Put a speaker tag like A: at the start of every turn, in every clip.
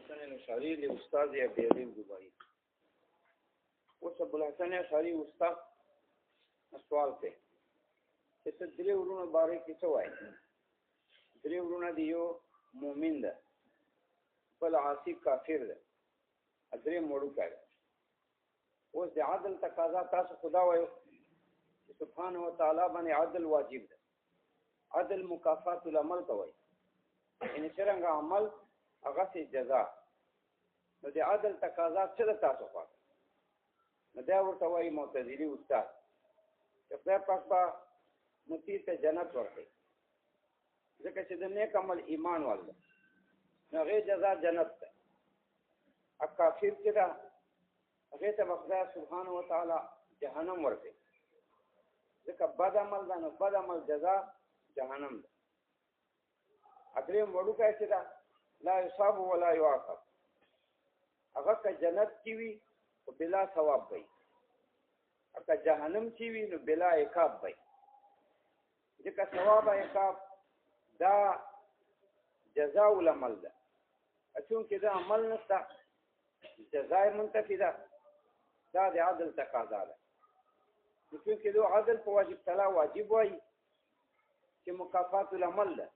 A: الحسن الاشعری له استاد ابي دبي اوس ابو الحسن الاشعری استاد سوال کوي چې درې ورونو باره کې څه وایي. درې ورونه دی یو مؤمن ده بل عاصی کافر ده درې مړو کوي. اوس د عدل تقاضا تاسو خدا وایو سبحانه وتعالى باندې عدل واجب ده. عدل مکافات العمل ته وایي ان څنګه عمل هغه سي جزاء. نو د عدل تقاضا څه ده تاسو خوا نو دا ورته وایي معتزلي استاد چې خدای پاک به متی ته جنت ورکړي ځکه چې د نیک عمل ایمان والده نو هغه جزاء جنت ده. ا کافر چې دا هغه ته خدای سبحانه وتعالى جهنم ورکړي ځکه بد عمل ده نو بد عمل جزاء جهنم ده. اګریم وړو کوي چې دا لا يصاب ولا يعاقب هغه که جنت کی وي او بلا ثواب وي اګه جهنم کی وي نو بلا عقاب وي ځکه ثواب عقاب دا جزاء العمل ده چونکه دا عمل نشته جزاء منتفی ده دا د عدل تقاضا ده. چونکه دو عدل په واجب تلا واجب وي چې مکافات العمل ده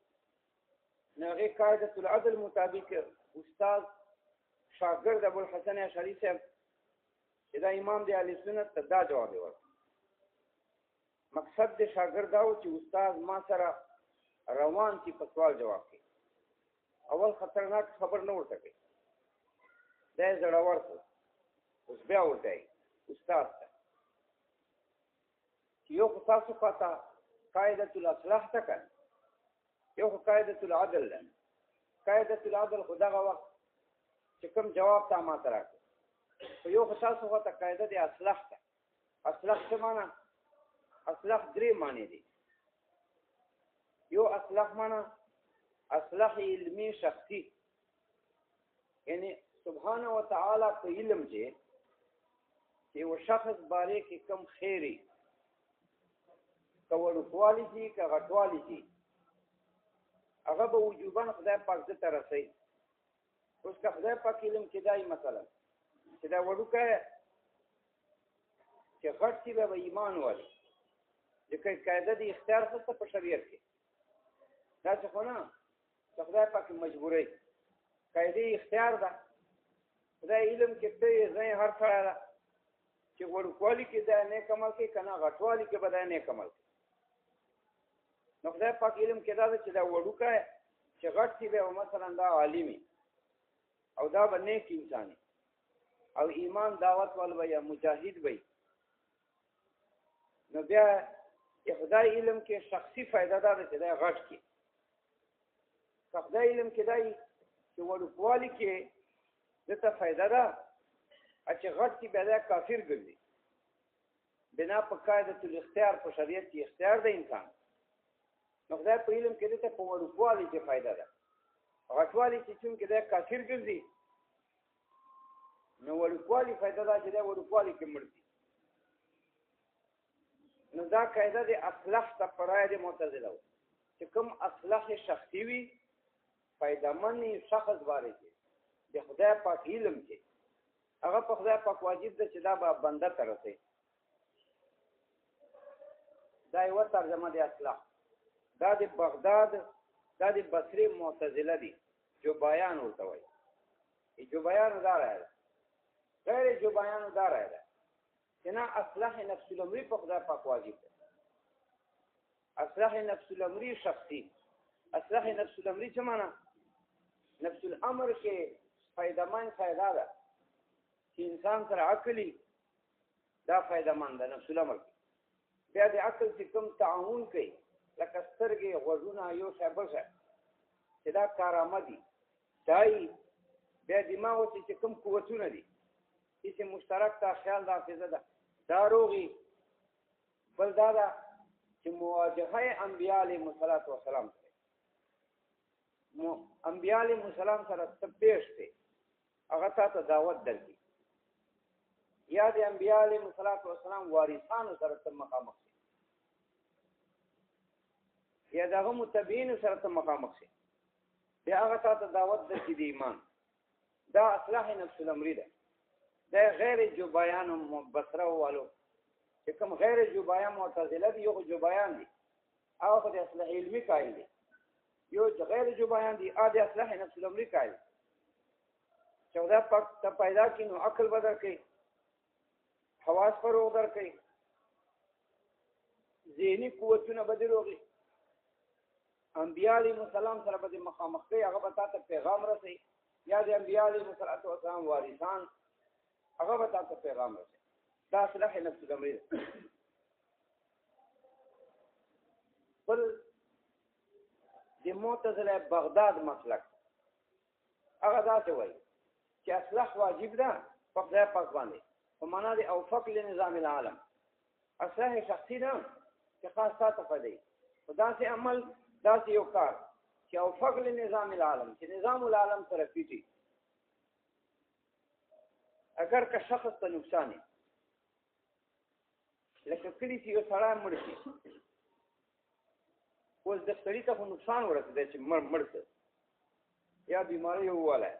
A: نو هغه قاعده العدل مطابق استاد شاګرد ابو الحسن اشعری صاحب دا امام دی اهل سنت ته دا جواب ورکړ. مقصد د شاګرد او چې استاد ما سره روان کی په سوال جواب کوي. اول خطرناک خبر نه ورته کوي دا زړه ورته اوس بیا ورته استاد ته یو تاسو پتا قاعده الاصلاح تکل یو قاعده العدل ده. قاعده العدل خدغه وخت چې کوم جواب تا ما سره کوي یو تاسو غته قاعده د اصلاح ته. اصلاح څه معنا؟ اصلاح درې معنی دي. یو اصلاح معنا اصلاح علمی شخصی یعنی سبحانه وتعالى په علم چې یو شخص باره کې کم خیری کوروالی دي که غټوالی دي هغه به وجوباً خدای پاک دې ته رسي. اوس که خدای پاک علم کې دای مثلا چې دا وړوکه چې غټ شي به ایمان والی ځکه قاعده د اختیار څخه په شریعت کې دا څه خو نه خدای پاک مجبوري قاعده اختیار ده. خدای علم کې ته ځای هر څه چې وړوکوالی کې دا نه کمال کې کنه غټوالی کې به دا نه کمال نو خدای پاک علم کې دا چې دا وړوکه چې غټ شي به مثلا دا عالمي او دا به نیک انساني او ایمان دعوت والو یا مجاهد وي نو بیا خدای علم کې شخصي فائدہ دا چې دا غټ کی خدای علم کې دای چې وړوکوالی کې دته فائدہ ده چې غټ کی به کافر ګرځي بنا په قاعده الاختیار په شریعت کې اختیار ده انسان. نو خدای په علم کې دته په وړوکوالی کې فائدہ ده غټوالی چې څنګه دا کافر ګرځي نو وړوکوالی فائدہ ده چې دا وړوکوالی کې مرتي. نو دا قاعده د اصلاح ته پرای د معتزله چې کوم اصلاح شخصي وي فائدہ مند شخص باره کې د خدای پاک علم کې هغه په خدای پاک واجب ده چې دا به بنده ته رسي. دا یو ترجمه دی اصلاح. دا د بغداد دا د بصری معتزله دي جو بیان ورته وایي جو بیان دار ہے غیر جو بیان دار ہے چې نه اصلاح نفس الامر په خدای پاک واجب ده. اصلاح نفس الامر شخصي. اصلاح نفس الامر څه معنا؟ نفس الامر کې فائدہ مند فائدہ ده چې انسان سره عقلی دا فائدہ مند ده نفس الامر کې. بیا د عقل چې کوم تعاون کوي لکه سترګې غوږونه یو شی بل شی چې دا کارآمدي دای بیا دماغ چې کوم قوتونه دي چې مشترک تا خیال د حافظه ده دا روغي بل دا ده چې مواجهه انبیاء علیهم السلام انبیاء علیهم السلام سره تپېښ دي هغه ته دعوت درکې یا د انبیاء علیهم السلام وارثانو سره تم مخامخ یا دغه متبعین سره ته مخامخ شي بیا هغه ته دعوت درکې د ایمان دا اصلاح نفس الامری ده دا غیر جبایان بصره والو چې کوم غیر جبایان معتزله دي یو جبایان دي او خو د اصلاح علمی قائل دي یو غیر جبایان دي ا د اصلاح نفس الامری قائل چې دا پاک ته پیدا کینو عقل بدل کوي حواس پر ودر کوي ذهني قوتونه بدلوږي انبیاء علیهم السلام سره به مخامخ کوي هغه به تاسو پیغام رسي یا د انبیاء علیهم السلام وارثان هغه به تاسو پیغام رسي دا اصلاح نفس الامر بل د معتزله بغداد مسلک هغه دا څه وایي چې اصلاح واجب ده په خدای پاک باندې په معنا د اوفق لنظام العالم اصلاح شخصي ده چې خاص تاسو په دی خدا سے عمل داسې یو کار چې اوفق لنظام العالم چې نظام العالم سره پیټي اگر که شخص ته نقصان لکه کلی چې یو سړی مړ شي اوس د سړي ته نقصان ورسېده چې مړ شي یا بیماری وواله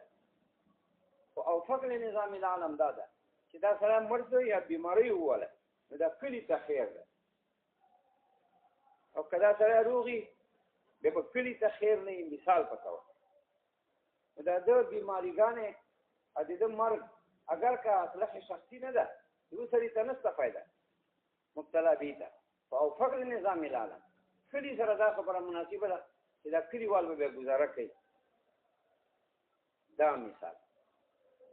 A: او اوفق لنظام العالم دا ده چې دا سړی مړ شي یا بیماری وواله نو دا کلی ته خیر ده او کدا سړی روغي به په کلی ته خیر نه مثال پکاو دا د بیماریګانې ا دې د مرګ اگر کا اصلاح شخصي نه ده یو سړي ته نشته فائدہ مبتلا بیته او فقر نظام العالم کلی سره دا خبره مناسبه ده چې دا کلیوال به گزاره کوي دا مثال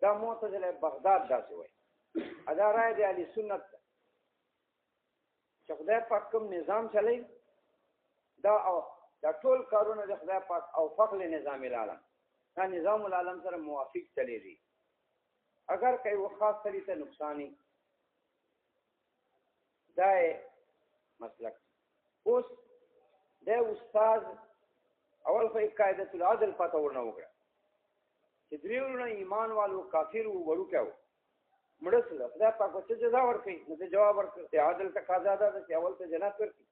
A: دا معتزله بغداد داسې وایي ادا رائے د اهل سنت چې خدای پاک کوم نظام چلی دا ټول کارونه د خدای پاک او فقل نظام العالم دا نظام العالم سره موافق چلیږي اگر کوي و خاص سړي ته نقصانی دا مسلک اوس د استاد اول په قاعده العدل پته ورنه وکړه چې دریونه ایمان والو کافر وړو کېو مړسله خدای پاک څه جزا ورکړي نو جواب ورکړي چې عادل تقاضا ده چې اول ته جنت ورکړي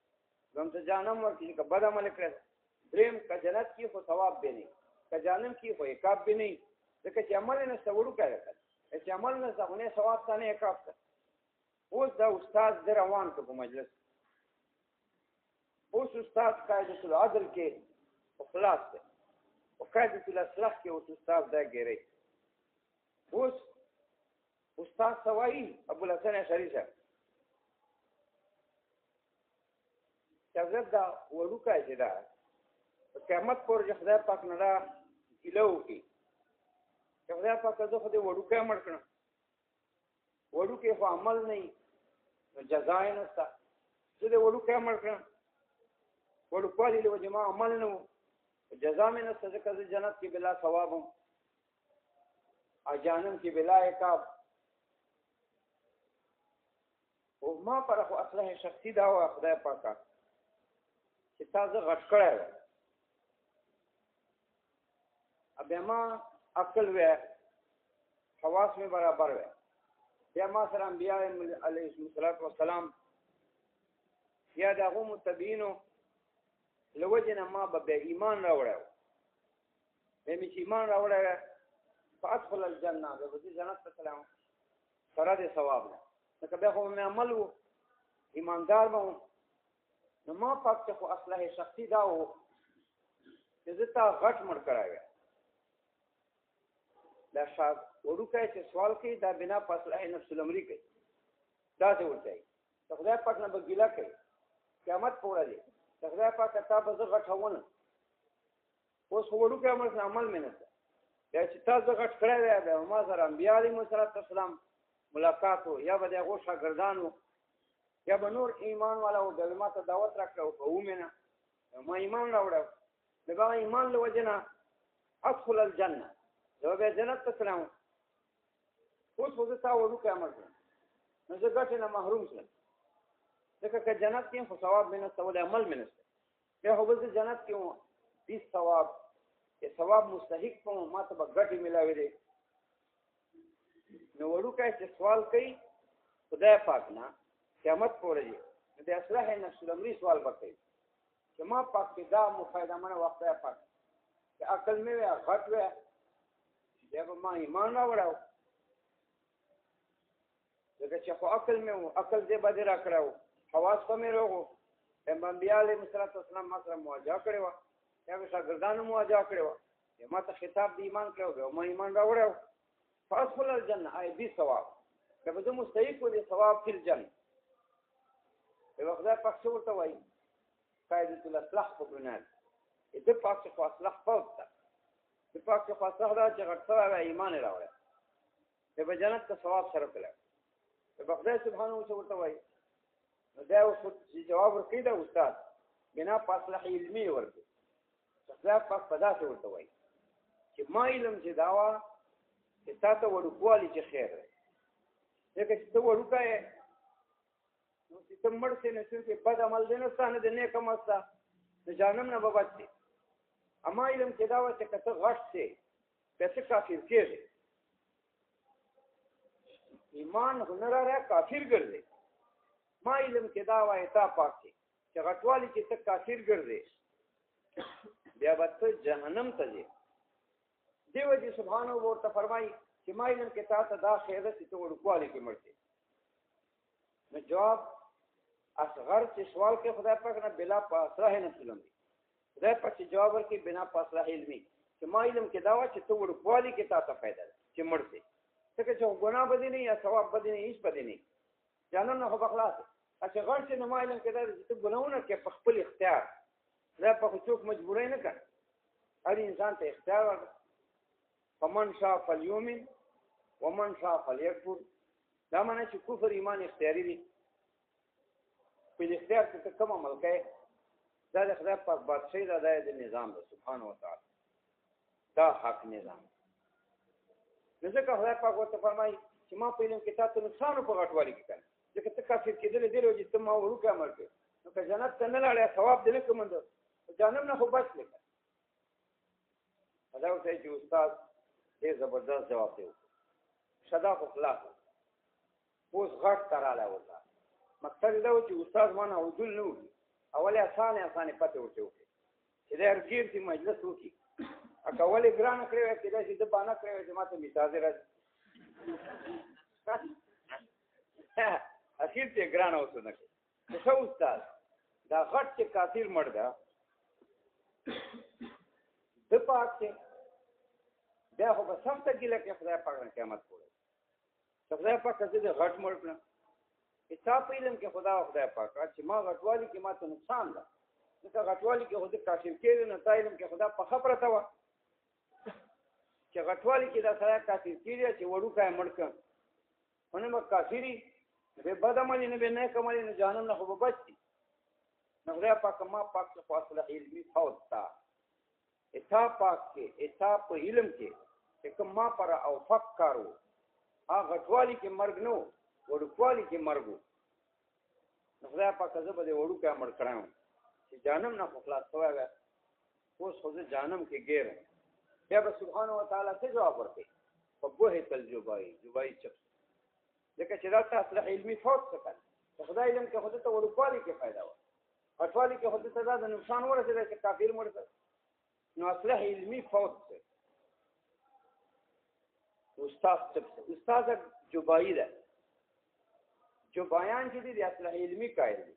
A: هم ته جانم ورکړي که بد عمل کړی دریم که جنت کې خو ثواب به نه که جانم کې خو عقاب به نه ځکه چې عمل نه سوړو کړی چې عمل نه څنګه ثواب ته نه عقاب ته اوس دا استاد در روان کو په مجلس اوس استاد قاعده العدل کې خلاص ده او قاعده الاصلاح کې اوس استاد دا ګری اوس استاد سوایی ابو الحسن اشعری صاحب چې دا وړوکا چې دا قیامت پر خدای پاک نه دا الهو کې خدای پاک زه خو دې وړوکا مړ کړم وړوکې خو عمل نه نو جزا یې نشته زه دې وړوکا مړ کړم وړوکوالي له وجې ما عمل نه و جزا مې نشته ځکه زه جنت کې بلا ثواب هم او جهنم کې بلا عقاب او ما پر خو اصلاح شخصي دا و خدای پاکه چې تاسو غټ کړی ابیا ما عقل و حواس میں برابر و بیا ما سره انبیاء علیهم السلام یا دغه متبینو لوجنه ما به ایمان راوړل به می ایمان راوړل فادخل الجنه به دې جنت ته سلام سره دې ثواب نه کله خو مې عمل وو ایماندار وو نو ما پاک ته خو اصلاح شخصي دا وو چې زتا غټ مړ کراوي دا شاب ورکه چې سوال کوي دا بنا په اصلاح نفس الامر کوي دا څه ورته خدای پاک نه بګیلا کوي قیامت پورا دی خدای پاک ته به زه غټونه اوس ورکه عمل مې نه دا چې تاسو غټ کړی دی ما سره انبیاء علیهم السلام ملاقات ہو یا بده غو شاګردانو یا به نور ایمان والا او د ما ته دعوت راکړو په ومنه ما ایمان راوړم دغه ایمان له وجنه ادخل الجنه زه به جنت ته سلام اوس خو تا ورکه عمل نو زه ګټه نه محروم شم ځکه چې جنت کې خو ثواب مینه سوال عمل مینه به هو به جنت کې و دې ثواب چې ثواب مستحق په ما ته ګټه ملاوي دي نو ورکه چې سوال کوي خدای پاک نه قیامت پورې دې اصلاح نفس الامر سوال وکړي چې ما پاک کې دا مفایده منه وخت پاک چې عقل مې غټ و بیا به ما ایمان راوړاو ځکه چې خو عقل مې و عقل دې به دې را کړی و حواس خو مې روغ و انبیا علیهم السلام ما سره مواجهه کړې وه یا به شاګردانو مواجهه کړې وه ما ته خطاب د ایمان کړی و ما ایمان راوړی و فادخل الجنه ای بي ثواب که به زه مستحق و د ثواب فی الجنه یوه خدای پاک څه ورته وایي قاعدة الاصلاح په بنیاد د پاک څخه اصلاح فوت ده د پاک څخه اصلاح دا چې غټ سره ایمان راوړی د به جنت ته ثواب سره کړی د خدای سبحانه څه ورته وایي نو دا اوس چې جواب ورکړي دا استاد بنا په اصلاح علمي ورکړي خدای پاک په داسې ورته وایي چې ما علم چې دا وه چې تا ته وړوکوالي چې خیر دی ځکه چې ته وړوکی یې نو چې ته مړ شې نو چې بد عمل دی نه ستا نه د نیک عمل ستا د جهنم نه به بچ دی اما علم چې دا وه چې که ته غټ شې بیا ته کافر کېږې ایمان هنر را کافر ګرځې ما علم کې دا وایي تا پاک شي چې غټوالي چې ته کافر ګرځې بیا به ته جهنم ته ځې دې وجې سبحانه ورته فرمایي چې ما علم کې تا ته دا خیر ده چې ته وړوکوالي کې مړ شې نو جواب اصغر چې سوال کې خدای پاک نه بلا په اصلاح نه سلم دی خدای پاک چې جواب ورکړي بنا په اصلاح علمي چې ما علم کې دا وایي چې ته وړوکوالي کې تا ته فایده ده چې مړ شې ځکه چې ګناه به دې نه یا ثواب به دې نه هېڅ به دې نه جهنم نه خو به خلاص چې غړ چې نه ما علم کې دا چې ته ګناهونه کې په خپل اختیار خدای پاک څوک مجبوری نه کړ هر انسان ته اختیار ورکړ فمن شاء فلیؤمن ومن شاء فلیکفر دا معنی چې کفر ایمان اختیاري دي په اختیار کې ته کوم عمل کوې دا د خدای پاک بادشاهي دا د نظام ده سبحانه وتعالی دا حق نظام نو ځکه خدای پاک ورته فرمایي چې ما په علم کې تا ته نقصان په غټوالي کې کړی ځکه ته کافر کېدلی دی چې ته ما وړوکی عمل کوې نو که جنت ته نه لاړې ثواب دې نه کومنده جهنم نه خو بچ لکه دا ورته چې استاد ډېر زبردست جواب دی شدا خو خلاص اوس غټ ته رالی ورته مقصد دا و چې استاد مانه عدول نه وکړي اول اسانې پتې ورته وکړي چې دی هرګیر چې مجلس وکړي که ولې ګرانه کړې وای کېدای شي ده بانه کړې وای چې ما ته مثازې راځي اخیر ته ګرانه اوسو نه کړي ښه استاد دا غټ چې کافر مړ ده ده پاک چې بیا خو به سخته ګیله کې خدای پاک نه قیامت پورې خدای پاک زه دې غټ مړ کړم ستا په علم کې خدای پاک چې ما غټوالي کې ما ته نقصان ده ځکه غټوالي کې خو دې کافر کېږي نو تا علم کې خدا په خبره ته وه چې غټوالي کې دا سړی کافر کېږي چې وړوکی مړ کړم خو نه به کافري نه به بد عملي نه به نیک عملي نه جهنم نه خو به بچ دي نو خدای پاک ما پاک څه فاصله علمي فوت تا اتا پاک کې اتا په علم کې چې کوم ما پر او فق کارو هغه غټوالي کې مرګ نه وړوکوالي کې مرګ نو خدای پاک زه به دې وړوکی مړ کړم چې جهنم نه خو خلاص شوی وی اوس خو زه جهنم کې ګیر بیا به سبحانه وتعالی څه جواب ورکړي فبهت الجبایي چپ ځکه چې دا ته اصلاح علمي فوت څه کړي خدای علم کې خو ته وړوکوالي کې فایده وه غټوالي کې خو ته دا د نقصان ورسېده چې کافر مړ کړ نو اصلاح علمي فوت څه استاد چپ استاد جبایي ده جبایان چې دي د اصلاح علمي قایل دي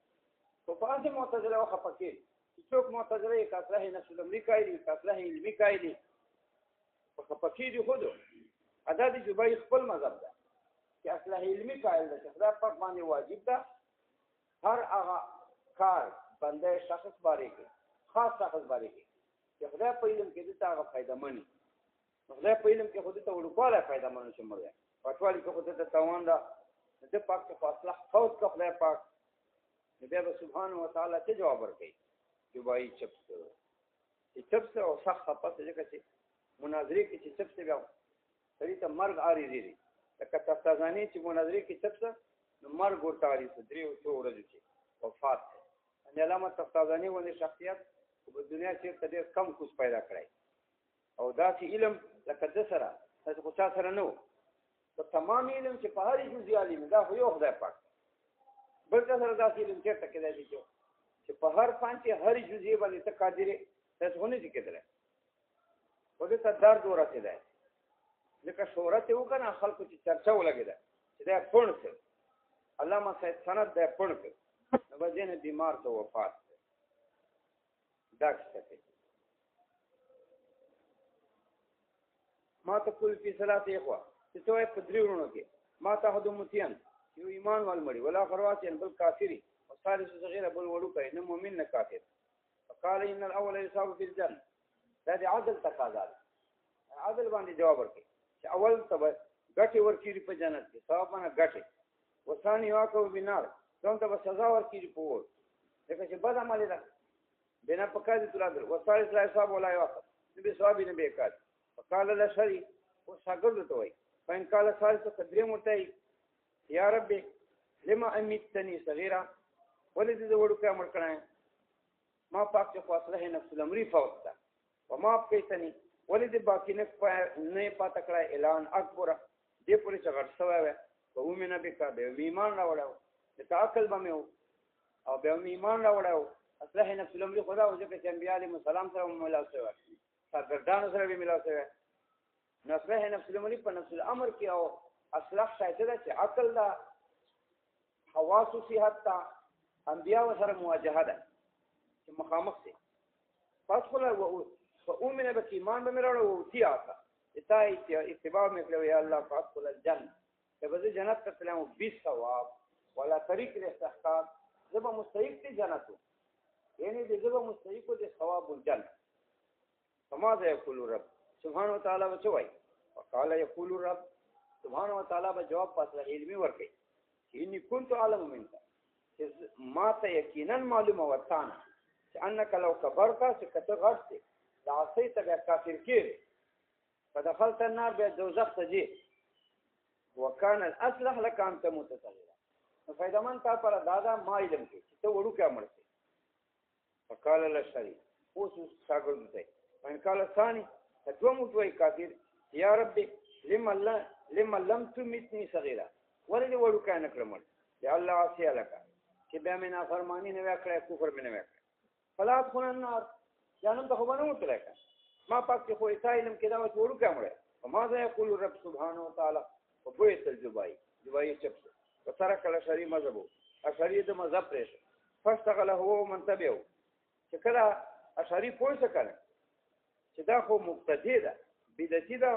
A: تو بعض معتزله وخفه کېږي چې څوک معتزله یې که اصلاح نفس الامري قایل وي که اصلاح علمي قایل وي خفه کېږي خو دا د جبایي خپل مذهب ده چې اصلاح علمي قایل ده چې خدای پاک باندې واجب ده هر هغه کار بنده شخص باره کې خاص شخص باره کې چې خدای په علم کې دته هغه فایده مني خدای په علم کې خو دته وړوکوالی فایده منو چې مړ دی غټوالي کې خو دته تاوان ده د پاک څخه اصلاح فوت که خدای پاک نو بیا به سبحانه وتعالی څه جواب ورکوي جبایي چپ چې چپ څه او سخت خفه څه ځکه چې مناظرې کې چې چپ څه بیا سړي ته مرګ عارضي دي لکه تفتازاني چې مناظرې کې چپ څه نو مرګ ورته عارضي 3 ورځو کې وفات دی ان علامه تفتازاني غوندې شخصیت په دنیا چېرته ډېر کم کوز پیدا کړی او داسې علم لکه ده سره داسې خو چا سره نه و په تمام علم چې په هرې جزي عالم دا خو یو خدای پاک بل چا سره داسې علم چېرته کېدای شي چې په هر فن کې هرې جزیې باندې ته قادر یې داسې خو نه شي کېدلی خو دې ته درد ورسېدی ځکه شهرت یې وکړه خلکو چې چرچا ولګېده چې دا پڼ کړ علامه سید سند دا پڼ کړ نو به ځینې بیمار ته وفات دا کیسه کوي ما ته کل فی صلات اخوا چې ته وایې په درې وروڼو کې ما ته حد متین یو ایمان وال مړي ولا خرواتین بل کافری او ثالث صغیره بل وړوکی نه مؤمن نه کافر فقال ان الاول يصاب في الجنه دا د عدل تقاضا ده عدل باندې جواب ورکړي چې اول ته ګټې ورکړي په جنت کې ثواب باندې ګټې وثاني واقع بنار څنګه ته سزا ورکړي په اور ځکه چې بد عمل ده بنا پکا دي تر وثالث لا حساب ولا واقع نبي ثواب نه بیکار فقال الاشری وشاګرد ته وایي فإن قال ثالث قدري مرتي يا ربي لما أميتني صغيرا ولد ذو كامل كنا ما باقي فاصله نفس الأمر فوقتا وما بقيتني ولد باقي نه پاتا کړه اعلان اکبر دې پوری څنګه سوای او مینه به کا به ایمان راوړاو د عقل بمو او به ایمان راوړاو اصله نفس الأمر خدا او ځکه چې انبیاء علیهم السلام سره ملاو شوی سرګردان سره به ملاو شوی نصله نفس الأمر په نفس الامر کې او اصلاح شایته ده چې عقل دا حواس صحت تا انبیاء سره مواجهه ده چې مخامخ دي فاصله او مینه به ایمان به مراوړ او تیاته اتای اتباع مکلو یا الله فاصله الجنه ته به جنت ته تلم 20 ثواب ولا طریق الاستحقاق زبا مستحق دي جنتو یعنی د زبا مستحق دي ثواب الجنه فماذا يقول رب سبحانه وتعالى وچوي وقال يقول الرب سبحانه وتعالى بجواب فاصله علمي ورکي اني كنت اعلم منك ما ته یقینا معلومه وتانا انك لو كبرت سكت غرت لعصيت بكافر كير فدخلت النار بدوزخ تجي وكان الاصلح لك ان تموت صغيرا فاذا من تا پر دادا ما علم کې ته وړو کې امرته فقال الشريف اوس شاګرد ته ان قال ثاني تدوم توي كافر يا ربي لما لم تمتني صغيرا ولدي وړو کې نه کړم يا الله عسى لك چې بیا مې نافرمانی نه وکړه کفر مې نه وکړه فلا تكون النار جانم ته خو نه وتلکه ما پاک خو ایتایم کې دا وړو کې امره وماذا يقول الرب سبحانه وتعالى وبيت الجباي جباي چپس وترك الاشعري مذهبه اشعري د مذهب پرېش فاشتغل هو من تبعه چې کله اشعري پوه سکل چې دا خو مبتدی ده بدعتي ده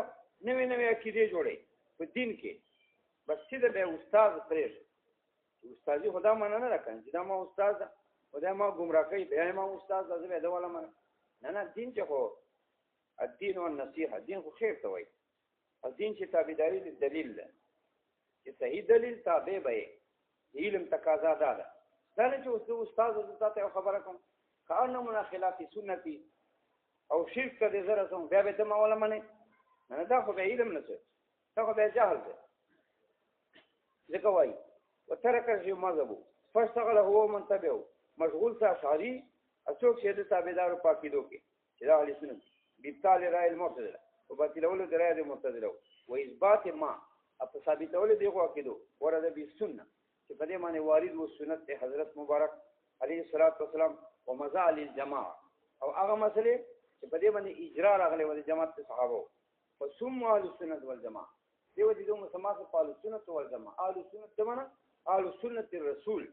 A: نوې نوې عقیدې جوړي په دین کې بس چې د استاد پرېش استادي خدا مننه نه راکړي چې دا ما استاد خدا ما گمراه کوي به ما استاد زما دا ولا من نه دین چې خو الدين والنصيحه دین خو خیر ته وایي الدين چې تابعداري د دلیل ده چې صحیح دلیل تابع به علم تقاضا ده دا نه چې استاد ته خبره کوم کارنه من خلاف سنتي او شرک کړي زره سم بیا به ته ما ولا منه نه دا خو به علم نه څه دا خو به جهل ده ځکه وایي وترك الشيء مذهبه فاشتغل هو من تبعه مشغول ته اشعري اڅوک چې د تابعدارو پاکیدو کې چې دا اهل سنت بيبتال رأي المعتزله وباطلول درای د معتزله و اثبات ما اپ ثابتول دی خو عقیدو ورته بالسنه چې په دې معنی وارد و سنت حضرت مبارک علیه الصلاۃ والسلام او مزا علی الجماعه او هغه مسئله چې په دې باندې اجرا راغلي و د جماعت صحابه فسم اهل السنه والجماعه دیو دې دوه مسمات په اهل السنه والجماعه اهل السنه تمنا اهل السنه الرسول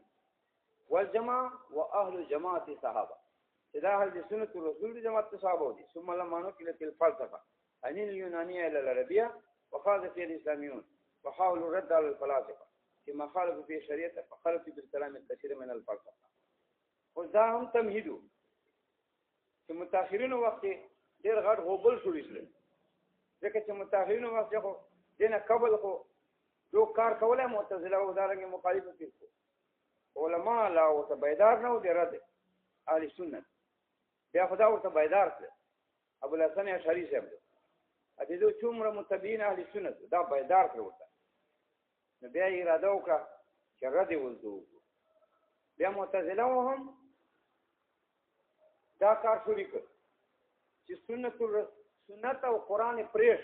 A: والجماعه واهل جماعه صحابه دا اهل السنه الرسول جماعت صحابه دي ثم لما نقلت الفلسفه عن اليونانيه الى العربيه وخاض في الاسلاميون وحاولوا الرد على الفلاسفه فيما خالفوا في شريعه فخالفوا بالكلام الكثير من الفلسفه وذاهم تمهيدوا چې متأخرین وخت ډېر غټ غوبل شوړل ځکه چې متأخرین وخت خو دینه قبل خو یو کار کوله معتزله او دارنګ مخالفت وکړو علما لا او بیدار نه و دي رد اهل سنت بیا خدا ورته بیدار کړ ابو الحسن اشعری صاحب ا دې دوه څومره متبین اهل سنت دا بیدار کړ ورته نو بیا اراده وکړه چې رد وځو بیا معتزله هم دا کار شروع کړ چې سنت او قران پرېښ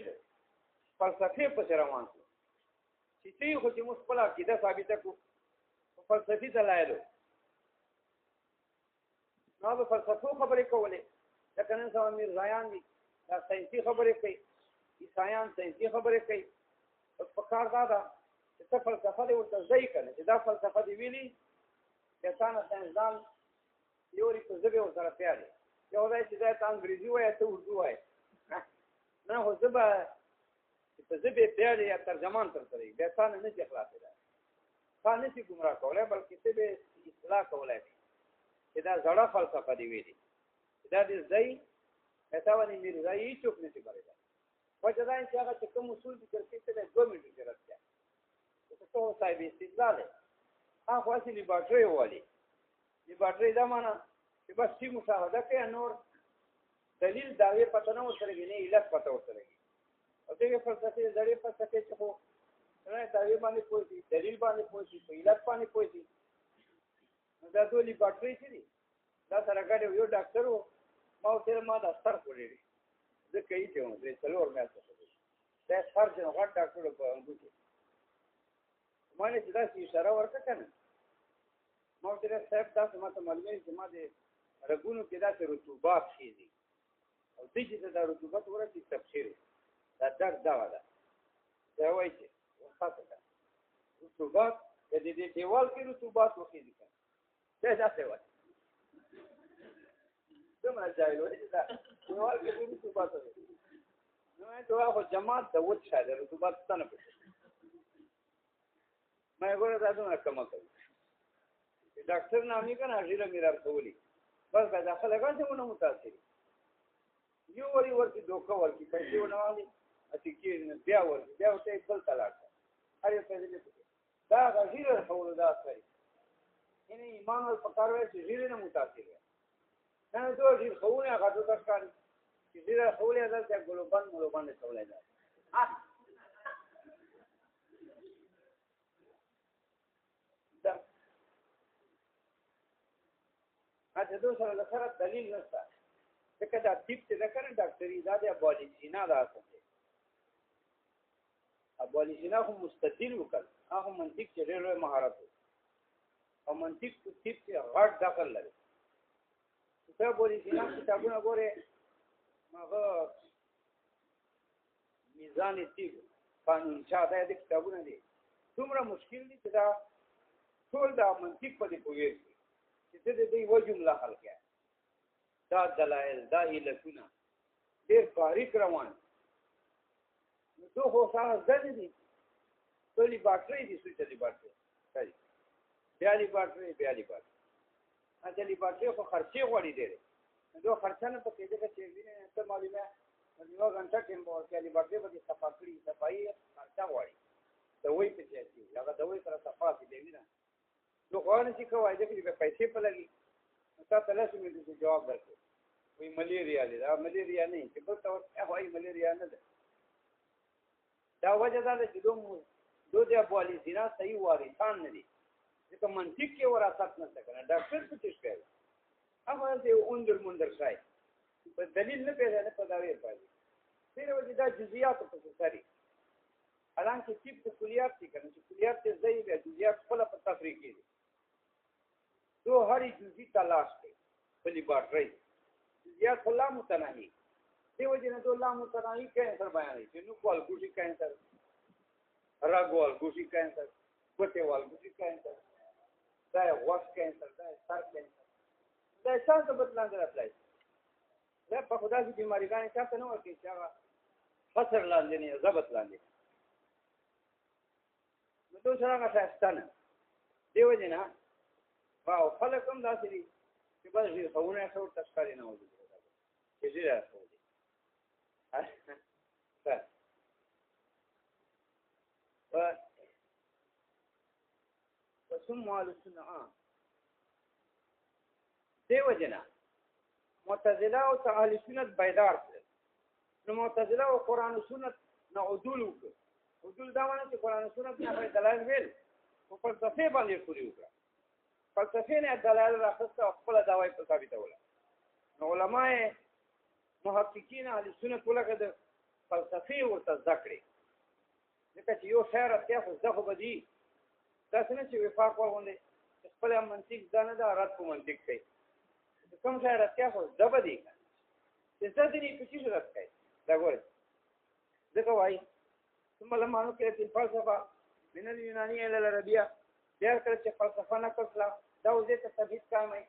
A: فلسفه په روان شو چې خو چې مخبل عقیده ثابته کو فلسفي دلایل نو په فلسفو خبرې کولې لکه نن سبا میرزایان دي دا ساینسي خبرې کوي عیسایان ساینسي خبرې کوي اوس په کار دا ده چې څه فلسفه دې ورته ځای که نه چې دا فلسفه دې ویلي انسان ساینسدان یوري په ژبې ورسره پیاړي یو ځای چې ځای ته انګریزي وایي ته اردو وایي نه خو زه به چې په ژبې پیاړي یا ترجمان تر سره بیا تا نه شي خلاصېدای تا نه شي ګمراه کولی بلکې ته به اصلاح کولی شي چې دا زړه فلسفه دې ویلي دا دې ځای تا باندې میرزایي هېڅوک نه شي کړی وجه دا چې هغه چې کوم اصول ذکر کړي ته 2 منټه ضرورت دی ته صاحب استدلال هغه اصلي لیبارټري والی لیبارټري دا معنا چې بس چې مشاهده کوي نور دلیل داوی پته نه وسرېږي نه علت پته وسرېږي او دغه فلسفه زړې فلسفه چې خو نه داوی باندې پوهېږي دلیل باندې پوهېږي په علت باندې پوهېږي دا دوه لیبارټري چې دي دا سره ګډ یو ډاکټر و ما ورته ما دا سر کړی زه کوي چې نو درې څلور میاشتې دا سرجن غټ ډاکټر په انګوټي ما نه چې دا اشاره ورکړه کنه ما ورته صاحب تاسو ماته معلومه چې ما دې رګونو کې داسې رطوبات شي او دې چې دا رطوبات ورته تفسیر دا درد دا ولا دا وایي چې وخت ده رطوبات دې دیوال کې رطوبات وکړي دا څه وایي څنګه ځای لري دا دیوال کې رطوبات نو دا خو جماعت د وڅ شاده رطوبات ستنه پټه مې ګوره دا څنګه کم کوي ډاکټر نامي کنه اجیره میرار کولی بس دا داخله غاښه مونږ متاثر یو وری ورته دوکه ورته پیسې ونوالي اته کې بیا ورته بیا ته بل طلاق هر څه دې دا غیره حول دا کوي یعنی ایمان او پکاروي چې غیره نه متاثر نه دوه دې خوونه غاټو تاسو چې دې خوله ده چې ګلوبان مولوبان څه ولای دا اته دوه سره د سره دلیل نشته ځکه دا ټیپ چې دا کنه ډاکټري دا د ابولیسینا دا څه ابولیسینا هم مستدل وکړ هغه منطق چې ډېر مهارت او منطق په ټیپ کې غټ داخل لري دا ابولیسینا کتابونه ګوره هغه میزان ټیپ قانون چا دا د کتابونه دي څومره مشکل دي چې دا ټول دا منطق په دې پوهیږي چې دې یو جمله حل کړه دا دلایل دا علتونه ډېر باریک روان نو دوه خو سره ځل دي ټولي باټري دي سوچلي باټري صحیح بیالي باټري اځلي باټري خو خرچي غوړي دي دوه خرچانه په کې دغه چې ویني ته معلومه یو غنټه ټیم ورکړي بیالي باټري په صفاکړي صفایي خرچا غوړي ته وایي په چې هغه دوی سره صفاکړي دی نه نو غواړم چې کوی دا کې پیسې په لګي تاسو له څه مې جواب درکړم وی ملیریا دی دا ملیریا نه چې په تاسو هغه ملیریا نه ده دا وجه دا چې دوه د ابولیسینا صحیح وارثان نه دي ځکه منطق کې وراثت نه څنګه ډاکټر څه څه کوي هغه دې اوندر مندر شای په دلیل نه پیدا نه پداوي پاتې ډېر وجه دا جزئیات په څه ساري حالانکه چې په کلیات کې کنه چې کلیات ته ځای دی جزئیات خپل په تفریق کې دو هرې جزئی تلاش کوي بلی باټري جزئیات خلا متناهي دی وجه نه دوه لا متناهي کینسر بیانوي چې نو کول ګوشي کینسر راګوال ګوشي کینسر کوټه وال ګوشي کینسر دا واش کینسر دا سر کینسر دا څنګه بدلان راځي دا په خدای دې بیماریګان څه نه ورته چې هغه فسر لاندې نه ضبط لاندې نو دوه سره غاښتانه دی وجه نه واو خلک هم داسې دي چې بس دې خونه څو تشکاري نه وځي چې دې راځي ثم السنه دیو جنا معتزله او اهل سنت بیدار کړ نو معتزله او قران او سنت نه عدول وکړ عدول دا معنی چې قران او سنت نه دلایل ویل او فلسفه باندې پوری وکړه فلسفه نه دلایل راخسته خپل داوی په ثابتوله نو علماء محققین اهل سنت ولکه د فلسفه ورته ذکرې ځکه چې یو شعر اتیا خو ځخه بدی تاسو نه چې وفاق وغوندې خپل منطق ځانه دا رات په منطق کوي کوم شعر اتیا خو ځبدي چې ځدې په څه رات کوي دا ګوره ځکه وایي ثم لما نقلت الفلسفه من اليونانيه الى العربيه بیا کله چې فلسفه نقل کړه دا اوس دې ته تبعید کامي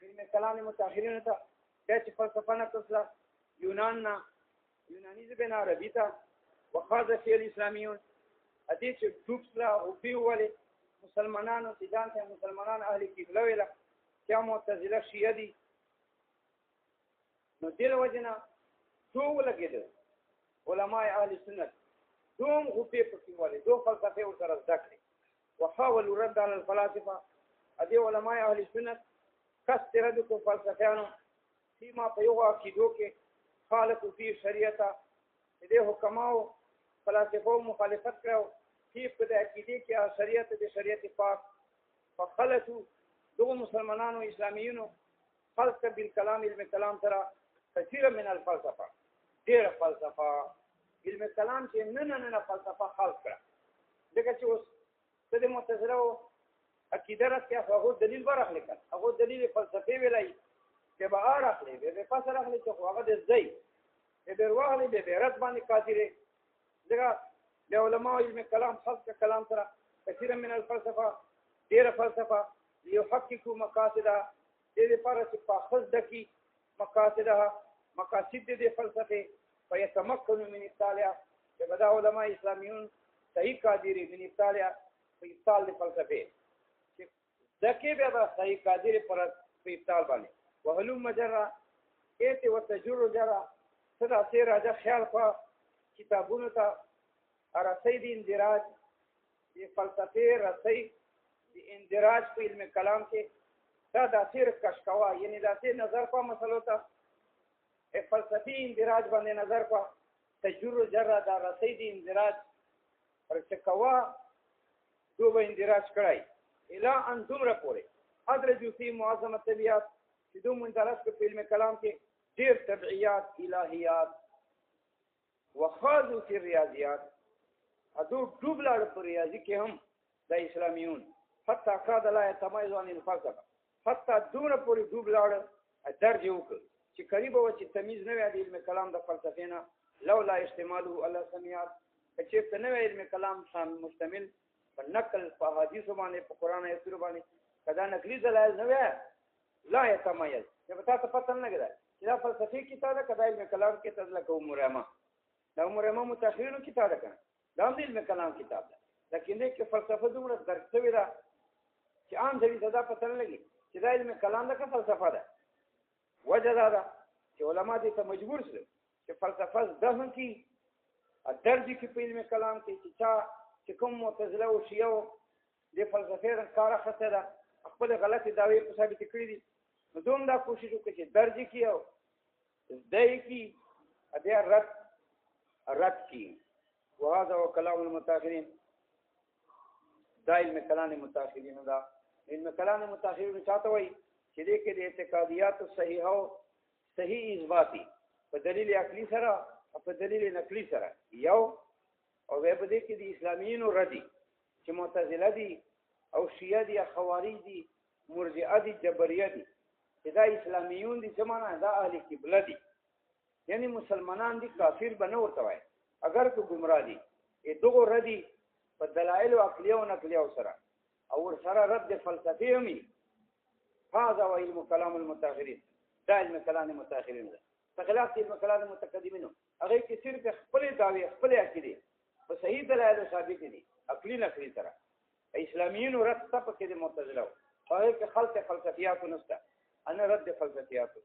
A: علم کلام متأخرین ته بیا چې فلسفه نقل کړه یوناني ژبه نه عربي ته وخاض فيه الاسلاميون ادي چې دوبسلا او پیولې مسلمانانو چې ځان ته مسلمانان اهل قبله ویل چې معتزله شیعه دي نو دې وجنه ټول لګیدل علماء اهل سنت دوم غوپې پکې والے دو فلسفه او سره ذکر وحاولوا رد على الفلاسفه ادي علماء اهل سنت کثر د فلسفیانو فيما پیوغه کیدو کې خالق فی شریعت دې حکماو فلسفو مخالفت کړو چې په د عقیده کې شریعت د شریعت پاک فخلطوا دو مسلمانانو اسلامیینو خلط بالکلام علم کلام سره كثير من الفلسفه ډېر فلسفه علم کلام چې نه فلسفه خلق کړه دغه چې اوس د معتزله عقیده راځي هغه دلیل ورغلی کړه هغه دلیل فلسفي ویلای چې به راغلی به فسر راغلی چې هغه د ځای به ورغلی به رد باندې قادره دغه د علماء علم کلام خلق کلام سره كثير من الفلسفه ډېر فلسفه يحققوا مقاصدها دې لپاره چې فاخذ دکی مقاصدها مقاصد دې فلسفه فيتمكن من التاليه بدا علماء اسلاميون صحیح قادری من التاليه په ابطال د فلسفه ذکي به صحیح قادری پر په ابطال باندې وهلو مجرا ایت وتجر جرا صدا سي راځه خیال په کتابونو ته رسید اندراج د فلسفه رسید د اندراج په علم کلام کې دا داسیر کشکوا یعنی داسې نظر په مسلو ته فلسفي اندراج باندې نظر په تجر جرا دا رسید اندراج پر چکوا دو به اندراج کړای الا ان دومره پورې ادرجو فی معظمه طبیعت چې دوم اندراج په علم کلام کې ډېر طبيعيات الهيات وخاضوا في الرياضيات ادو ډوب لاړ په ریاضي کې هم د اسلامیون حتی کاد لا يتميز عن الفلسفه حتی دومره پورې ډوب لاړ درجه وکړ چې قریب و چې تمیز نه وي د علم کلام د فلسفې نه لولا استعماله الله سميات چې څنګه علم کلام شان مشتمل په نقل په حدیث باندې په قران ایت باندې کدا نقلی دلایل نه وي لا يتميز چې پتا ته پته نه لګی چې دا فلسفي کتاب ده کدا علم کلام کې تذلک او مرامه دا مرامه متأخرینو کتاب ده دا هم علم کلام کتاب ده لکه نه کې فلسفه دومره درک شوی ده چې عام ځای صدا پته نه لګي چې دا علم کلام ده که فلسفه ده وجه دا ده چې علما دې ته مجبور شول چې فلسفه زده هم کړي درجه کې په علم کلام کې چې کوم معتزله او شیعه د فلسفې کار اخته ده خپل غلطي دعوی په ثابت کړی دي نو دوم دا کوشش وکړي چې درجه کې او زده کې بیا رد کی وهذا هو كلام المتأخرين دا علم کلام متأخرین دا علم کلام متأخرین چاته وای چې دې کې د اعتقادیات صحیحه او صحیح اثباتی په دلیل عقلی سره او په دلیل نقلی سره یو او به دې کې د اسلامیینو ردی چې معتزله دي او شیعه دي خوارج دي مرجئه دي جبریه دي دا اسلامیون دي زمانہ دا اهل قبله دي یعنی مسلمانان دي کافر بنه ورته وای اگر کو گمراه دي دغه ردی په دلایل او عقلیه او نقلیه سره او سره رد فلسفي همي هذا علم كلام المتأخرين دا علم كلام المتأخرين ده فخلاف علم كلام المتقدمين هغه کې صرف خپل دعوی خپل عقیده په صحیح دلایل ثابت دي عقلی نقلی سره اسلامیین رد تپ کې د معتزله هغه کې خلق فلسفیات نشته انا رد فلسفیات